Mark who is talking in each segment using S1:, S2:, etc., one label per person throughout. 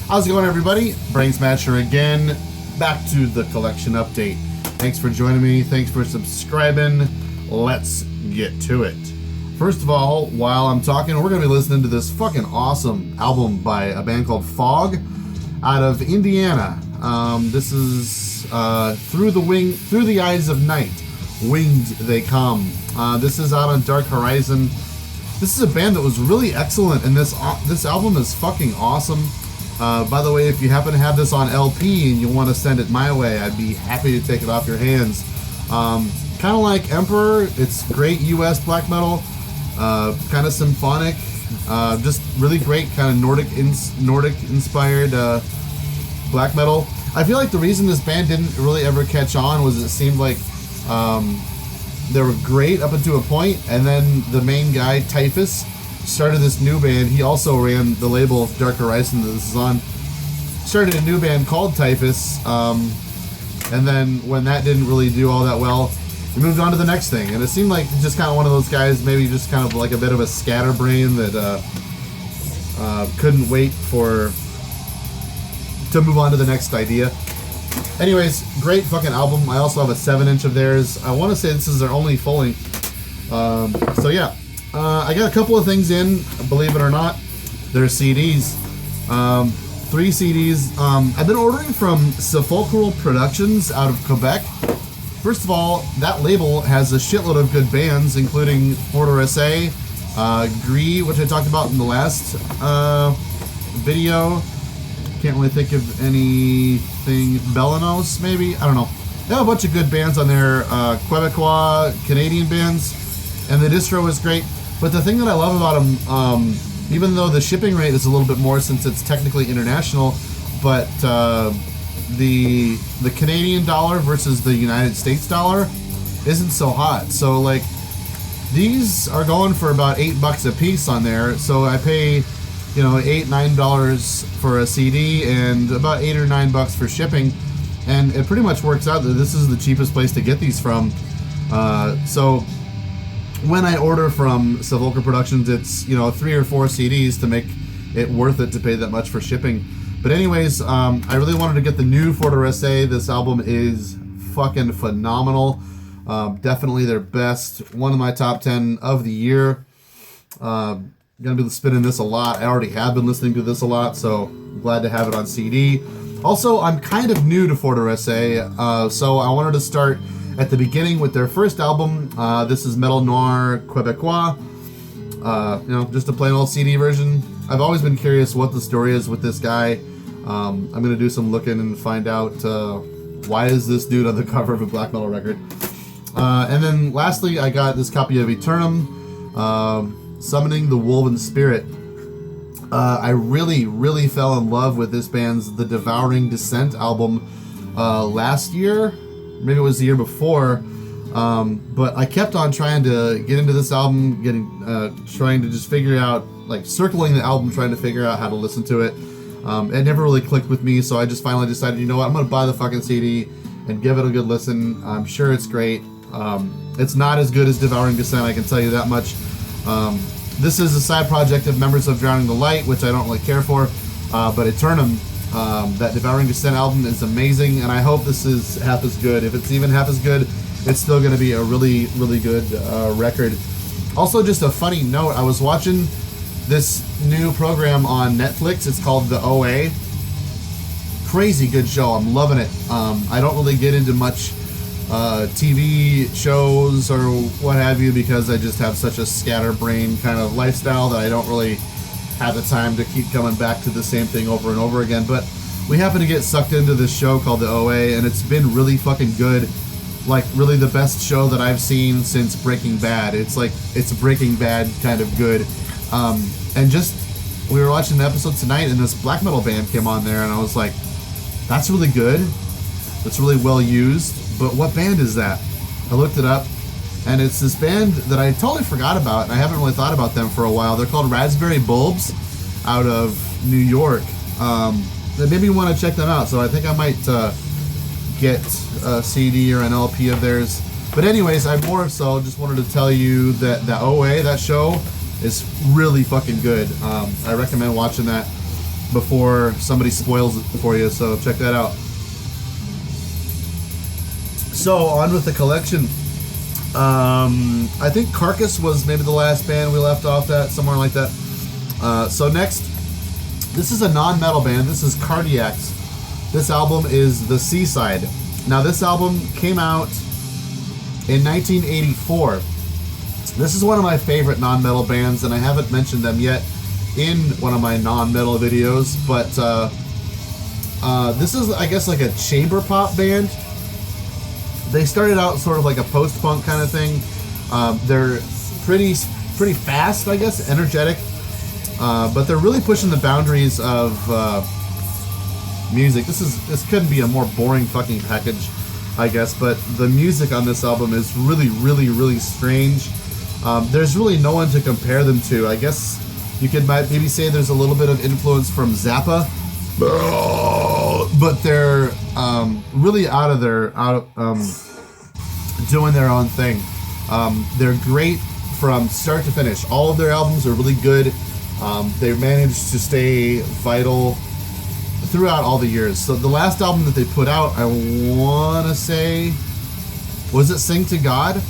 S1: How's it going, everybody? Brain Smasher again, back to the collection update. Thanks for joining me. Thanks for subscribing. Let's get to it. First of all, while I'm talking, we're going to be listening to this fucking awesome album by a band called Fog out of Indiana. This is Through the Eyes of Night. Winged They Come. This is out on Dark Horizon. This is a band that was really excellent, and this album is fucking awesome. By the way, if you happen to have this on LP and you want to send it my way, I'd be happy to take it off your hands. Kind of like Emperor, it's great US black metal, kind of symphonic, just really great kind of Nordic inspired black metal. I feel like the reason this band didn't really ever catch on was it seemed like they were great up until a point, and then the main guy, Typhus, started this new band. He also ran the label Dark Horizon that this is on. Started a new band called Typhus, and then when that didn't really do all that well, he moved on to the next thing. And it seemed like just kind of one of those guys, maybe just kind of like a bit of a scatterbrain that couldn't wait to move on to the next idea. Anyways, great fucking album. I also have a 7-inch of theirs. I want to say this is their only full length. So yeah. I got a couple of things in, believe it or not. They're CDs. 3 CDs. I've been ordering from Sepulchral Productions out of Quebec. First of all, that label has a shitload of good bands, including Order SA, Gree, which I talked about in the last video. Can't really think of anything. Belenos, maybe? I don't know. They have a bunch of good bands on there. Quebecois, Canadian bands. And the distro is great. But the thing that I love about them, even though the shipping rate is a little bit more since it's technically international, but the Canadian dollar versus the United States dollar isn't so hot. So like, these are going for about $8 a piece on there. So I pay, $8-9 for a CD and about $8 or $9 for shipping, and it pretty much works out that this is the cheapest place to get these from. So when I order from Sepulchral Productions, it's 3 or 4 CDs to make it worth it to pay that much for shipping. But anyways, I really wanted to get the new Order SA. This album is fucking phenomenal. Definitely their best. One of my top 10 of the year. Gonna be spinning this a lot. I already have been listening to this a lot, so I'm glad to have it on CD. Also, I'm kind of new to Order SA, so I wanted to start at the beginning with their first album. This is Metal Noir Quebecois. Just a plain old CD version. I've always been curious what the story is with this guy. I'm gonna do some looking and find out why is this dude on the cover of a black metal record. And then lastly, I got this copy of Eternum, Summoning the Woven Spirit. I really fell in love with this band's The Devouring Descent album last year. Maybe it was the year before, but I kept on trying to get into this album, trying to just figure out, circling the album, trying to figure out how to listen to it. It never really clicked with me, so I just finally decided, you know what, I'm going to buy the fucking CD and give it a good listen. I'm sure it's great. It's not as good as Devouring Descent, I can tell you that much. This is a side project of members of Drowning the Light, which I don't really care for, but Eternum, that Devouring Descent album is amazing, and I hope this is half as good. If it's even half as good, it's still going to be a really good record. Also, just a funny note, I was watching this new program on Netflix. It's called The OA. Crazy good show. I'm loving it. I don't really get into much TV shows or what have you because I just have such a scatterbrain kind of lifestyle that I don't really have the time to keep coming back to the same thing over and over again. But we happen to get sucked into this show called The OA, and it's been really fucking good. Like, really the best show that I've seen since Breaking Bad. It's like, it's Breaking Bad kind of good. And just, we were watching the episode tonight, and this black metal band came on there, and I was like, that's really good. That's really well used. But what band is that? I looked it up, and it's this band that I totally forgot about, and I haven't really thought about them for a while. They're called Raspberry Bulbs out of New York. That made me want to check them out, so I think I might get a CD or an LP of theirs. But anyways, I more so just wanted to tell you that that OA, that show, is really fucking good. I recommend watching that. before somebody spoils it for you, so check that out. So, on with the collection. I think Carcass was maybe the last band we left off at, somewhere like that. So next, this is a non-metal band. This is Cardiacs. This album is The Seaside. Now, this album came out in 1984. This is one of my favorite non-metal bands, and I haven't mentioned them yet in one of my non-metal videos, but this is, I guess, like a chamber pop band. They started out sort of like a post-punk kind of thing. They're pretty fast, I guess, energetic, but they're really pushing the boundaries of music. This couldn't be a more boring fucking package, I guess, but the music on this album is really, really, really strange. There's really no one to compare them to. I guess you could maybe say there's a little bit of influence from Zappa, but they're really doing their own thing. They're great from start to finish. All of their albums are really good. They managed to stay vital throughout all the years. So the last album that they put out, I want to say, was it Sing to God?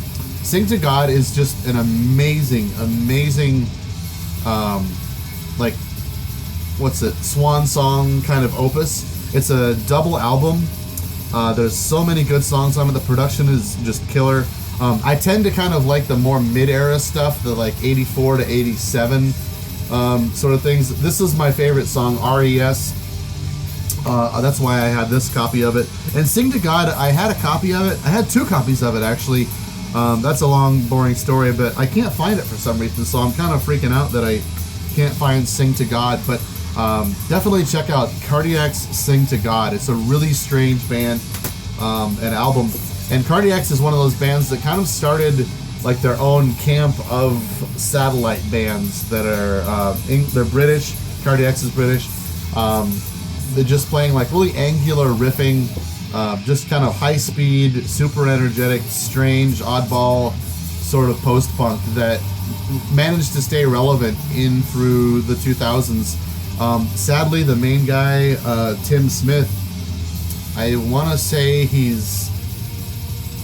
S1: Sing to God is just an amazing, like, what's it, swan song kind of opus. It's a double album. There's so many good songs on it. The production is just killer. I tend to kind of like the more mid-era stuff, the like 84 to 87 sort of things. This is my favorite song, R.E.S. That's why I had this copy of it. And Sing to God, I had a copy of it. I had 2 copies of it, actually. That's a long, boring story, but I can't find it for some reason, so I'm kind of freaking out that I can't find Sing to God. But definitely check out Cardiacs Sing to God. It's a really strange band, an album. And Cardiacs is one of those bands that kind of started like their own camp of satellite bands that are, they're British. Cardiacs is British. They're just playing like really angular riffing, just kind of high speed, super energetic, strange, oddball sort of post-punk that managed to stay relevant in through the 2000s. Sadly, the main guy, Tim Smith, I want to say he's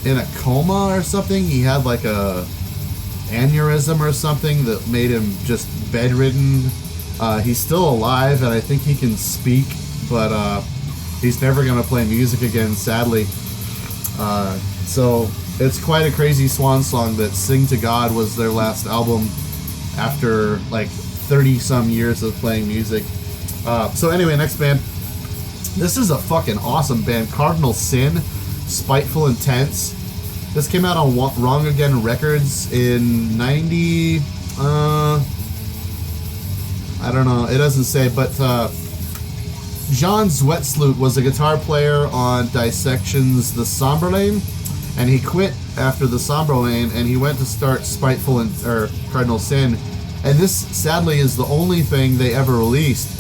S1: in a coma or something. He had like a aneurysm or something that made him just bedridden. He's still alive, and I think he can speak, but he's never going to play music again, sadly. So it's quite a crazy swan song that Sing to God was their last album after like 30 some years of playing music. So anyway, next band. This is a fucking awesome band, Cardinal Sin, Spiteful Intense. This came out on Wrong Again Records in 90, I don't know, it doesn't say, but John Zwetsloot was a guitar player on Dissection's The Somber Lane, and he quit after The Somber Lane, and he went to start Cardinal Sin, and this, sadly, is the only thing they ever released.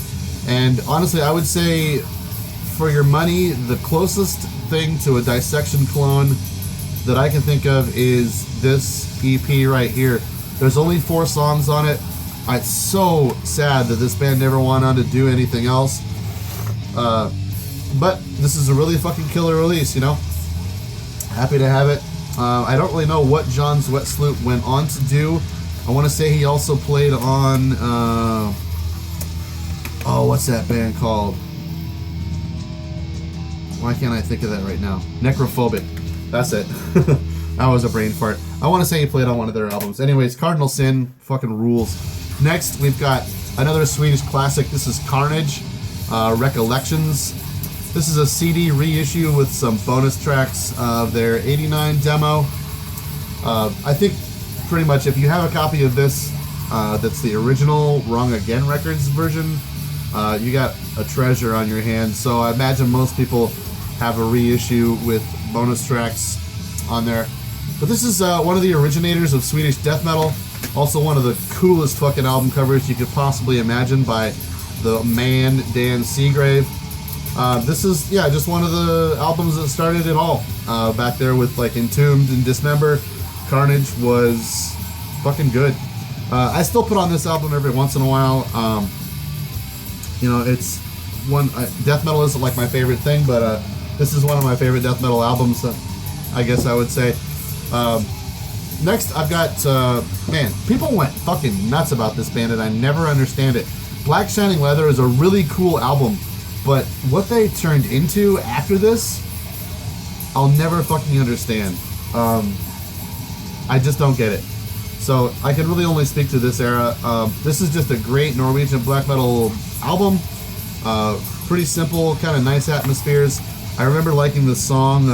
S1: And honestly, I would say, for your money, the closest thing to a Dissection clone that I can think of is this EP right here. There's only 4 songs on it. It's so sad that this band never went on to do anything else. But this is a really fucking killer release, you know? Happy to have it. I don't really know what John Zwetsloot went on to do. I want to say he also played on, what's that band called? Why can't I think of that right now? Necrophobic. That's it. That was a brain fart. I want to say he played on one of their albums. Anyways, Cardinal Sin fucking rules. Next, we've got another Swedish classic. This is Carnage, Recollections. This is a CD reissue with some bonus tracks of their 89 demo. I think pretty much if you have a copy of this, that's the original Wrong Again Records version, you got a treasure on your hands. So I imagine most people have a reissue with bonus tracks on there. But this is one of the originators of Swedish death metal. Also one of the coolest fucking album covers you could possibly imagine by the man Dan Seagrave. This is, yeah, just one of the albums that started it all. Back there with like Entombed and Dismember. Carnage was fucking good. I still put on this album every once in a while. You know, it's one death metal isn't like my favorite thing, but this is one of my favorite death metal albums, I guess I would say. Next, I've got man, people went fucking nuts about this band, and I never understand it. Black Shining Leather is a really cool album, but what they turned into after this, I'll never fucking understand. I just don't get it. So I can really only speak to this era. This is just a great Norwegian black metal album. Pretty simple, kind of nice atmospheres. I remember liking the song.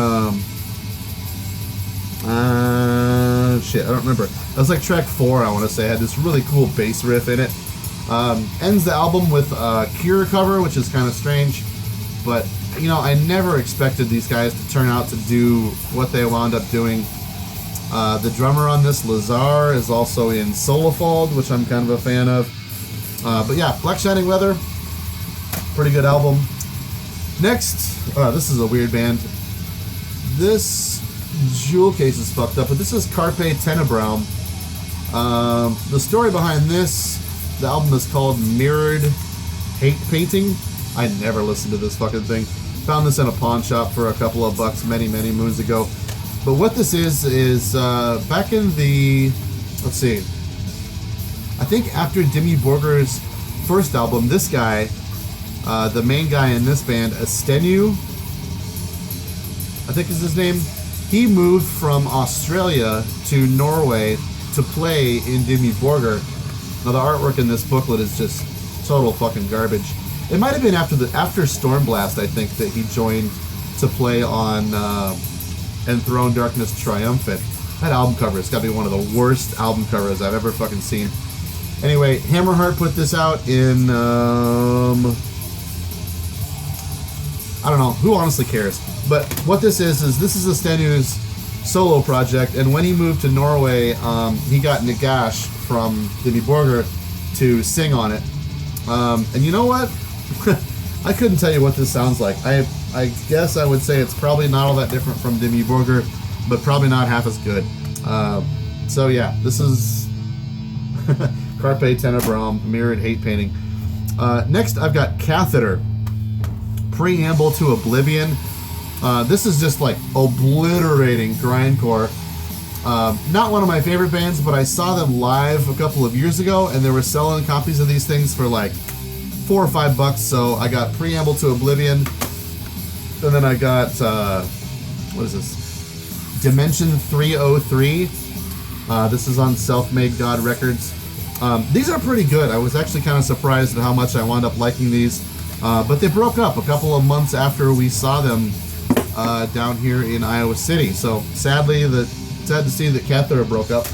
S1: Shit, I don't remember. It was like track 4, I want to say. It had this really cool bass riff in it. Ends the album with a Cure cover, which is kind of strange. But, you know, I never expected these guys to turn out to do what they wound up doing. The drummer on this, Lazar, is also in Solefald, which I'm kind of a fan of. But yeah, Black Shining Leather, pretty good album. Next, this is a weird band. This jewel case is fucked up, but this is Carpe Tenebrum. The story behind this, the album is called Mirrored Hate Painting. I never listened to this fucking thing. Found this in a pawn shop for a couple of bucks many moons ago. But what this is back in the, let's see, I think after Dimmy Borger's first album, this guy, the main guy in this band, Astenu, I think is his name, he moved from Australia to Norway to play in Dimmy Borger. Now the artwork in this booklet is just total fucking garbage. It might have been after Stormblast, I think, that he joined to play on Enthroned Darkness Triumphant. That album cover has got to be one of the worst album covers I've ever fucking seen. Anyway, Hammerheart put this out in, I don't know, who honestly cares? But what this is Astenu's solo project, and when he moved to Norway, he got Nagash from Dimmy Borger to sing on it. And you know what? I couldn't tell you what this sounds like. I guess I would say it's probably not all that different from Dimmy Borger, but probably not half as good. So yeah, this is Carpe Tenebrum, Mirrored Hate Painting. Next, I've got Catheter, Preamble to Oblivion. This is just like obliterating grindcore. Not one of my favorite bands, but I saw them live a couple of years ago, and they were selling copies of these things for like $4 or $5, so I got Preamble to Oblivion, and then I got what is this? Dimension 303. This is on Self-Made God Records. These are pretty good. I was actually kind of surprised at how much I wound up liking these, but they broke up a couple of months after we saw them down here in Iowa City. So sad to see that Catheter broke up.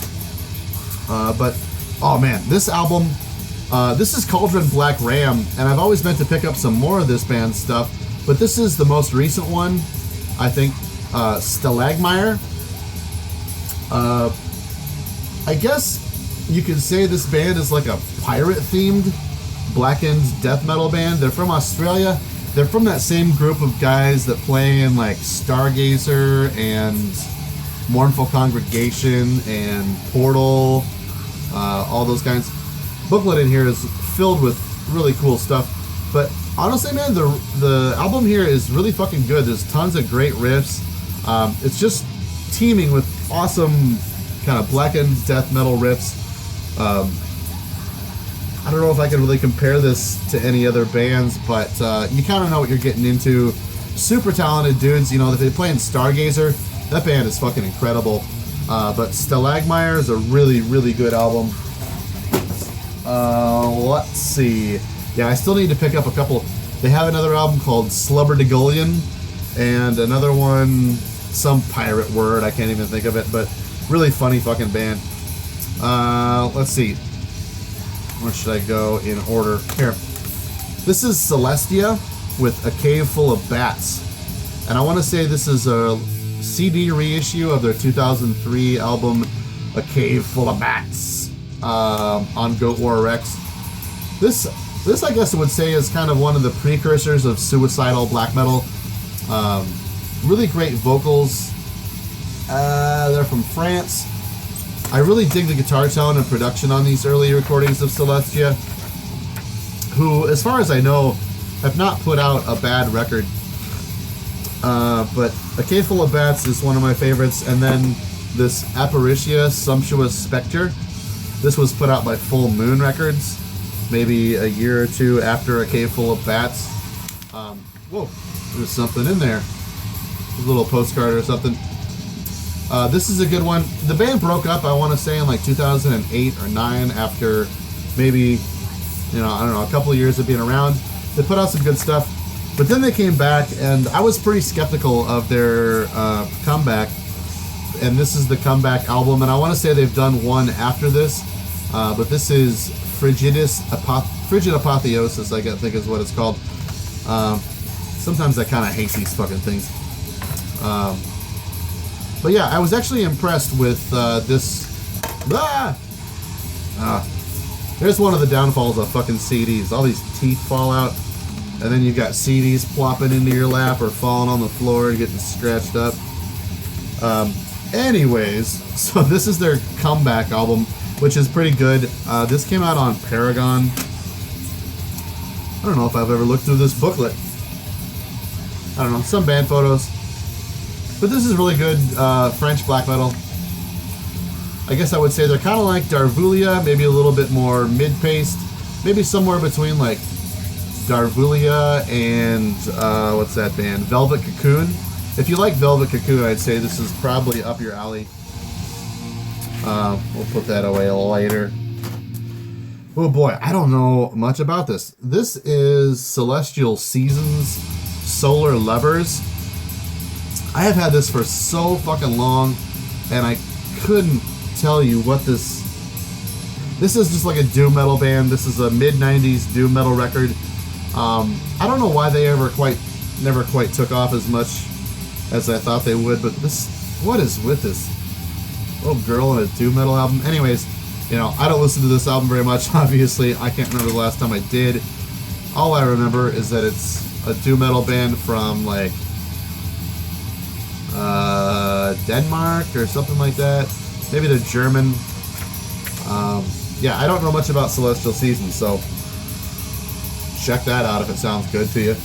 S1: But oh man, this album. This is Cauldron Black Ram, and I've always meant to pick up some more of this band's stuff, but this is the most recent one, I think. Stalagmire. I guess you could say this band is like a pirate-themed blackened death metal band. They're from Australia. They're from that same group of guys that play in like Stargazer and Mournful Congregation and Portal, all those kinds. Booklet in here is filled with really cool stuff, but honestly, man, the album here is really fucking good. There's tons of great riffs. It's just teeming with awesome kind of blackened death metal riffs. I don't know if I can really compare this to any other bands, but you kind of know what you're getting into. Super talented dudes, you know, if they play in Stargazer, that band is fucking incredible. But Stalagmire is a really good album. Let's see. Yeah, I still need to pick up a couple. They have another album called Slubberdigullion, and another one, some pirate word, I can't even think of it, but really funny fucking band. Let's see. Where should I go in order? Here. This is Celestia with A Cave Full of Bats. And I want to say this is a CD reissue of their 2003 album, A Cave Full of Bats, on Goat War Rex. This I guess I would say is kind of one of the precursors of suicidal black metal. Really great vocals. They're from France. I really dig the guitar tone and production on these early recordings of Celestia. who, as far as I know, have not put out a bad record. But A Cave Full of Bats is one of my favorites, and then this Apparitia Sumptuous Spectre. This was put out by Full Moon Records, maybe a year or two after A Cave Full of Bats. Whoa, there's something in there. A little postcard or something. This is a good one. The band broke up, I want to say, in like 2008 or 9 after maybe, you know, I don't know, a couple of years of being around. They put out some good stuff, but then they came back, and I was pretty skeptical of their comeback. And this is the comeback album, and I want to say they've done one after this, but this is Frigid Apotheosis, I think is what it's called. Sometimes I kind of hate these fucking things. But yeah, I was actually impressed with this. There's one of the downfalls of fucking CDs. All these teeth fall out, and then you've got CDs plopping into your lap or falling on the floor and getting scratched up. Anyways, so this is their comeback album, which is pretty good. This came out on Paragon. I don't know if I've ever looked through this booklet. I don't know, some band photos. But this is really good French black metal. I guess I would say they're kind of like Darvulia, maybe a little bit more mid-paced. Maybe somewhere between like Darvulia and, what's that band? Velvet Cocoon. If you like Velvet Cocoon, I'd say this is probably up your alley. We'll put that away later. Oh boy, I don't know much about this. This is Celestial Seasons Solar Lovers. I have had this for so fucking long, and I couldn't tell you what this... This is just like a doom metal band. This is a mid-90s doom metal record. I don't know why they never quite took off as much as I thought they would, but this... What is with this little girl in a doom metal album? Anyways, you know, I don't listen to this album very much, obviously. I can't remember the last time I did. All I remember is that it's a doom metal band from, like, Denmark or something like that. Maybe they're German. Yeah, I don't know much about Celestial Seasons, so check that out if it sounds good to you.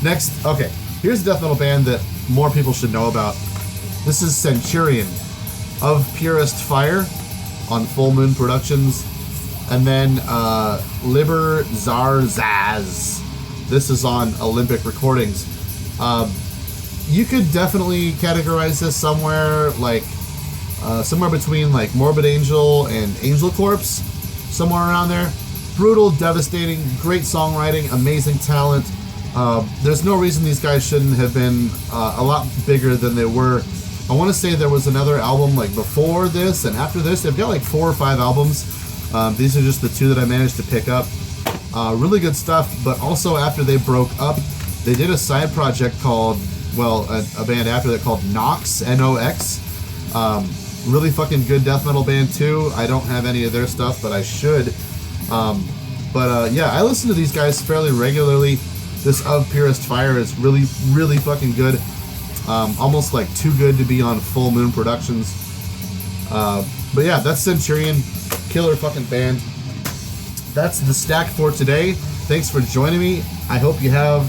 S1: Next, okay, here's a death metal band that more people should know about. This is Centurion of Purest Fire on Full Moon Productions. And then Liber Zarzaz. This is on Olympic Recordings. You could definitely categorize this somewhere like somewhere between like Morbid Angel and Angel Corpse, somewhere around there. Brutal, devastating, great songwriting, amazing talent. There's no reason these guys shouldn't have been a lot bigger than they were. I want to say there was another album like before this and after this. They've got like 4 or 5 albums. These are just the 2 that I managed to pick up. Really good stuff, but also after they broke up, they did a side project called, well, a band after that called Nox, N-O-X. Really fucking good death metal band too. I don't have any of their stuff, but I should. Yeah, I listen to these guys fairly regularly. This Of Purest Fire is really, really fucking good. Almost like too good to be on Full Moon Productions. But yeah, that's Centurion. Killer fucking band. That's the stack for today. Thanks for joining me. I hope you have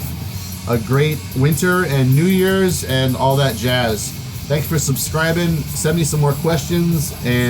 S1: a great winter and New Year's and all that jazz. Thanks for subscribing. Send me some more questions and